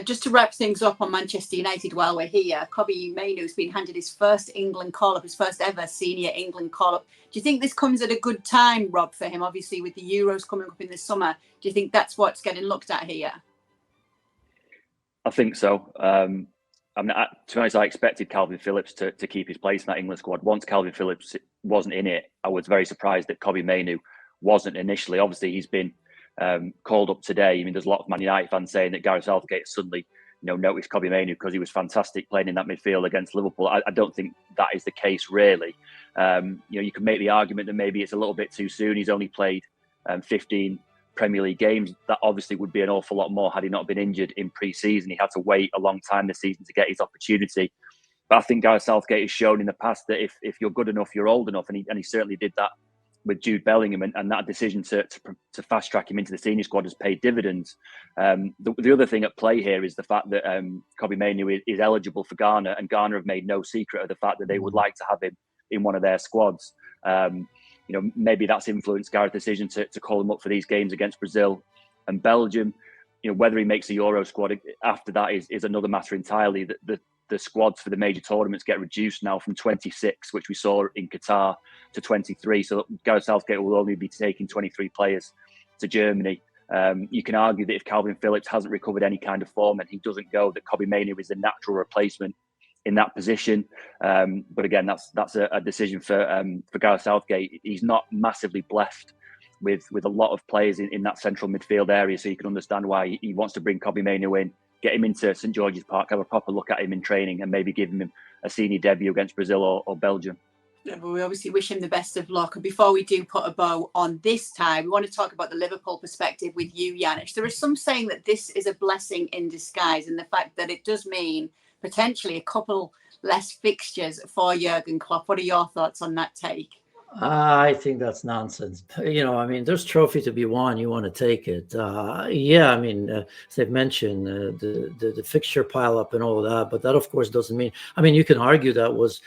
Just to wrap things up on Manchester United while we're here, Kobbie Mainoo's been handed his first England call-up, his first ever senior England call-up. Do you think this comes at a good time, Rob, for him, obviously with the Euros coming up in the summer? Do you think that's what's getting looked at here? I think so. I mean, to be honest, I expected Calvin Phillips to keep his place in that England squad. Once Calvin Phillips wasn't in it, I was very surprised that Kobbie Mainoo wasn't initially. Obviously, he's been called up today. I mean, there's a lot of Man United fans saying that Gareth Southgate suddenly, noticed Kobbie Mainoo because he was fantastic playing in that midfield against Liverpool. I don't think that is the case, really. You can make the argument that maybe it's a little bit too soon. He's only played 15 Premier League games. That obviously would be an awful lot more had he not been injured in pre-season. He had to wait a long time this season to get his opportunity. But I think Gareth Southgate has shown in the past that if you're good enough, you're old enough, and he certainly did that with Jude Bellingham, and that decision to fast track him into the senior squad has paid dividends. The other thing at play here is the fact that Kobbie Mainoo is eligible for Ghana, and Ghana have made no secret of the fact that they would like to have him in one of their squads. Maybe that's influenced Gareth's decision to call him up for these games against Brazil and Belgium. Whether he makes the Euro squad after that is another matter entirely. The squads for the major tournaments get reduced now from 26, which we saw in Qatar, to 23. So Gareth Southgate will only be taking 23 players to Germany. You can argue that if Calvin Phillips hasn't recovered any kind of form and he doesn't go, that Kobbie Mainoo is the natural replacement in that position. But again, that's a decision for Gareth Southgate. He's not massively blessed with a lot of players in that central midfield area, so you can understand why he wants to bring Kobbie Mainoo in, get him into St George's Park, have a proper look at him in training, and maybe give him a senior debut against Brazil or Belgium. Yeah, but we obviously wish him the best of luck. And before we do put a bow on this time, we want to talk about the Liverpool perspective with you, Janusz. There is some saying that this is a blessing in disguise, and the fact that it does mean potentially a couple less fixtures for Jurgen Klopp. What are your thoughts on that take? I think that's nonsense. There's trophy to be won. You want to take it. As they've mentioned, the fixture pile up and all of that, but that of course doesn't mean. You can argue that was,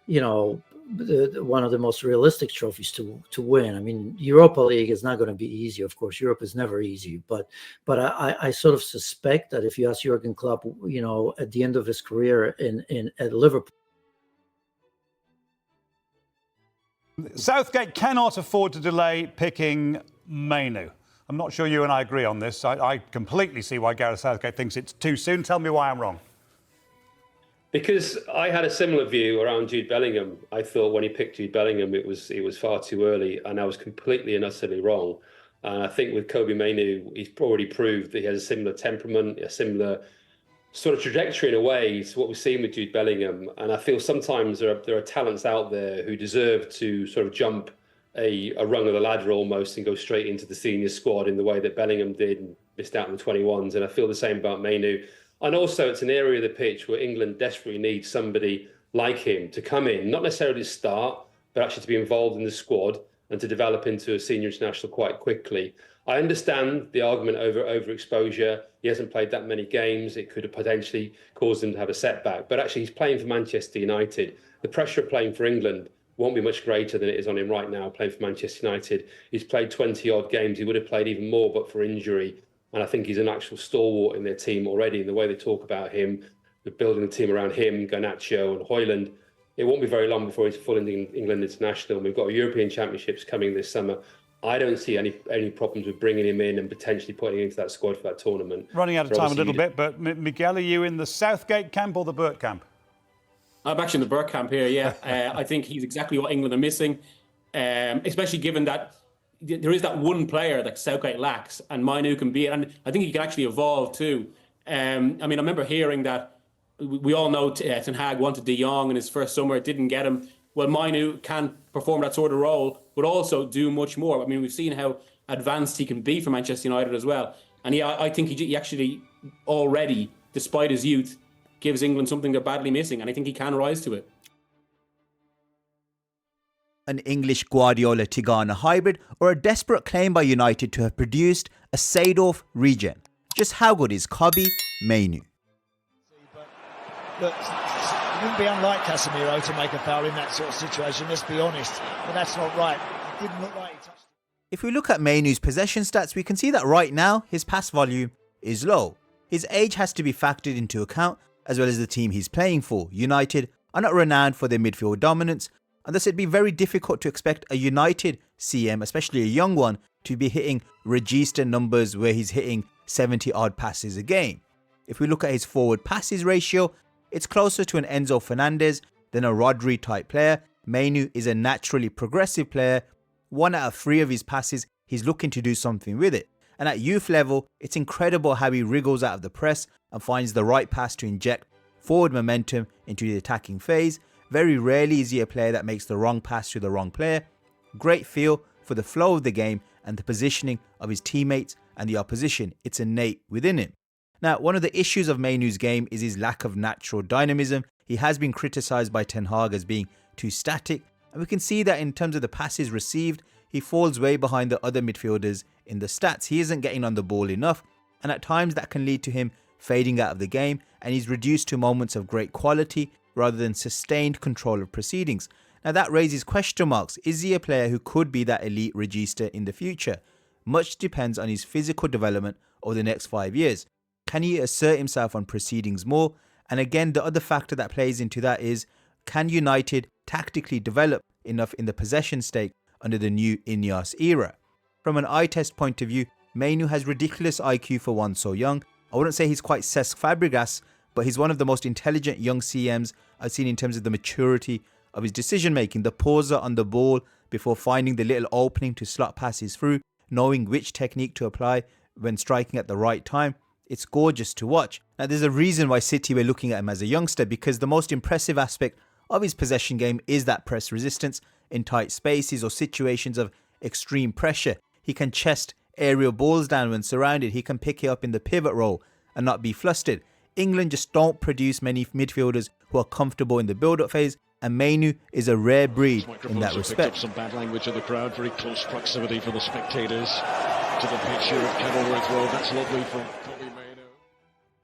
one of the most realistic trophies to win. Europa League is not going to be easy. Of course, Europe is never easy, but I sort of suspect that if you ask Jurgen Klopp, at the end of his career at Liverpool. Southgate cannot afford to delay picking Mainoo. I'm not sure you and I agree on this. I completely see why Gareth Southgate thinks it's too soon. Tell me why I'm wrong. Because I had a similar view around Jude Bellingham. I thought when he picked Jude Bellingham, it was far too early, and I was completely and utterly wrong. And I think with Kobbie Mainoo, he's already proved that he has a similar temperament, a similar sort of trajectory in a way to what we've seen with Jude Bellingham. And I feel sometimes there are talents out there who deserve to sort of jump a rung of the ladder almost and go straight into the senior squad in the way that Bellingham did and missed out on the 21s. And I feel the same about Mainoo. And also it's an area of the pitch where England desperately needs somebody like him to come in, not necessarily to start, but actually to be involved in the squad and to develop into a senior international quite quickly. I understand the argument over overexposure. He hasn't played that many games. It could have potentially caused him to have a setback. But actually, he's playing for Manchester United. The pressure of playing for England won't be much greater than it is on him right now, playing for Manchester United. He's played 20-odd games. He would have played even more, but for injury. And I think he's an actual stalwart in their team already. And the way they talk about him, they're building the team around him, Garnacho and Højlund. It won't be very long before he's full England international. We've got European Championships coming this summer. I don't see any problems with bringing him in and potentially putting him into that squad for that tournament. Running out of time a little bit, but Miguel, are you in the Southgate camp or the Burke camp? I'm actually in the Burke camp here, yeah. I think he's exactly what England are missing, especially given that there is that one player that Southgate lacks, and Mainoo can be it. And I think he can actually evolve too. I remember hearing that we all know Ten Hag wanted De Jong in his first summer, it didn't get him. Well, Mainoo can perform that sort of role, but also do much more. We've seen how advanced he can be for Manchester United as well. And I think he actually already, despite his youth, gives England something they're badly missing. And I think he can rise to it. An English Guardiola Tigana hybrid, or a desperate claim by United to have produced a Seedorf regen. Just how good is Kobbie Mainoo? Look, it wouldn't be unlike Casemiro to make a foul in that sort of situation, let's be honest. But that's not right. It didn't look like he touched it. If we look at Mainoo's possession stats, we can see that right now his pass volume is low. His age has to be factored into account, as well as the team he's playing for. United are not renowned for their midfield dominance, and thus it'd be very difficult to expect a United CM, especially a young one, to be hitting register numbers where he's hitting 70 odd passes a game. If we look at his forward passes ratio, it's closer to an Enzo Fernandez than a Rodri type player. Mainoo is a naturally progressive player. 1 out of 3 of his passes, he's looking to do something with it. And at youth level, it's incredible how he wriggles out of the press and finds the right pass to inject forward momentum into the attacking phase. Very rarely is he a player that makes the wrong pass to the wrong player. Great feel for the flow of the game and the positioning of his teammates and the opposition. It's innate within him. Now, one of the issues of Mainoo's game is his lack of natural dynamism. He has been criticised by Ten Hag as being too static, and we can see that in terms of the passes received, he falls way behind the other midfielders in the stats. He isn't getting on the ball enough, and at times that can lead to him fading out of the game, and he's reduced to moments of great quality rather than sustained control of proceedings. Now that raises question marks. Is he a player who could be that elite regista in the future? Much depends on his physical development over the next 5 years. Can he assert himself on proceedings more? And again, the other factor that plays into that is, can United tactically develop enough in the possession stake under the new Ineos era? From an eye test point of view, Mainoo has ridiculous IQ for one so young. I wouldn't say he's quite Cesc Fabregas, but he's one of the most intelligent young CMs I've seen in terms of the maturity of his decision making. The pauser on the ball before finding the little opening to slot passes through, knowing which technique to apply when striking at the right time. It's gorgeous to watch. Now there's a reason why City were looking at him as a youngster, because the most impressive aspect of his possession game is that press resistance in tight spaces or situations of extreme pressure. He can chest aerial balls down when surrounded. He can pick it up in the pivot role and not be flustered. England just don't produce many midfielders who are comfortable in the build-up phase, and Mainoo is a rare breed in that respect. Some bad language of the crowd, very close proximity for the spectators to the picture of Kenilworth Road. That's lovely from Kobbie Mainoo.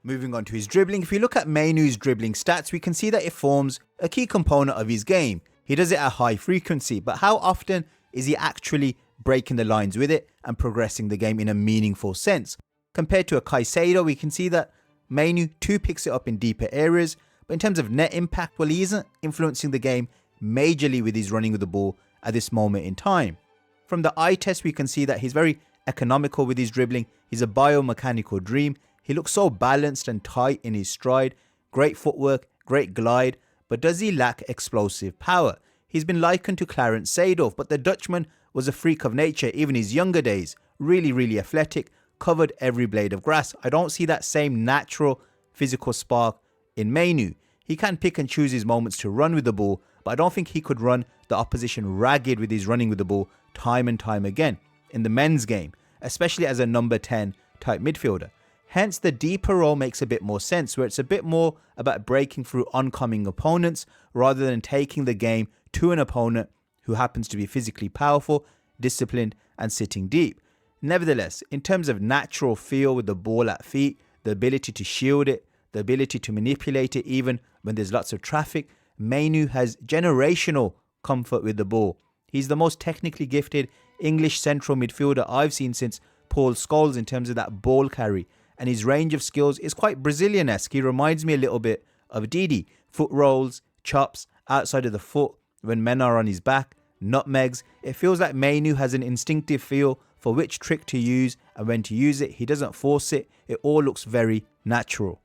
Moving on to his dribbling, if you look at Mainoo's dribbling stats, we can see that it forms a key component of his game. He does it at high frequency, but how often is he actually breaking the lines with it and progressing the game in a meaningful sense? Compared to a Caicedo, we can see that Mainoo too picks it up in deeper areas, but in terms of net impact, well, he isn't influencing the game majorly with his running with the ball at this moment in time. From the eye test, we can see that he's very economical with his dribbling. He's a biomechanical dream. He looks so balanced and tight in his stride, great footwork, great glide, but does he lack explosive power? He's been likened to Clarence Sedorf, but the Dutchman was a freak of nature even in his younger days. Really athletic, covered every blade of grass. I don't see that same natural physical spark in Mainoo. He can pick and choose his moments to run with the ball, but I don't think he could run the opposition ragged with his running with the ball time and time again in the men's game, especially as a number 10 type midfielder. Hence, the deeper role makes a bit more sense, where it's a bit more about breaking through oncoming opponents rather than taking the game to an opponent who happens to be physically powerful, disciplined, and sitting deep. Nevertheless, in terms of natural feel with the ball at feet, the ability to shield it, the ability to manipulate it even when there's lots of traffic, Mainoo has generational comfort with the ball. He's the most technically gifted English central midfielder I've seen since Paul Scholes in terms of that ball carry, and his range of skills is quite Brazilian-esque. He reminds me a little bit of Didi. Foot rolls, chops, outside of the foot when men are on his back, nutmegs. It feels like Mainoo has an instinctive feel for which trick to use and when to use it. He doesn't force it. It all looks very natural.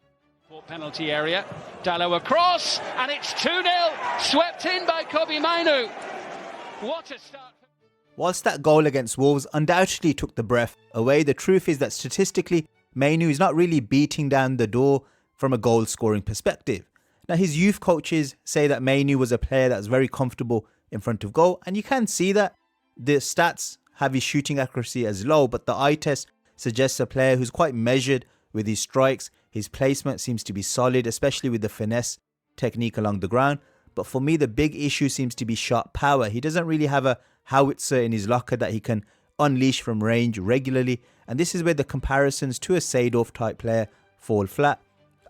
Penalty area, Dalot across, and it's 2-0, swept in by Kobbie Mainoo. What a start. Whilst that goal against Wolves undoubtedly took the breath away, the truth is that statistically, Mainoo is not really beating down the door from a goal scoring perspective. Now, his youth coaches say that Mainoo was a player that was very comfortable in front of goal, and you can see that. The stats have his shooting accuracy as low, but the eye test suggests a player who's quite measured with his strikes. His placement seems to be solid, especially with the finesse technique along the ground. But for me, the big issue seems to be shot power. He doesn't really have a howitzer in his locker that he can unleash from range regularly. And this is where the comparisons to a Seedorf type player fall flat.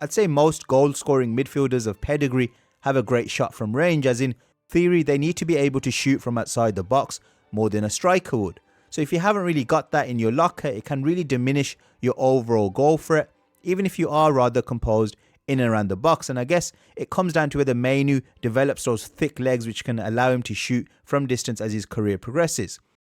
I'd say most goal-scoring midfielders of pedigree have a great shot from range, as in theory they need to be able to shoot from outside the box more than a striker would. So if you haven't really got that in your locker, it can really diminish your overall goal threat. even if you are rather composed in and around the box. And I guess it comes down to whether Mainoo develops those thick legs which can allow him to shoot from distance as his career progresses.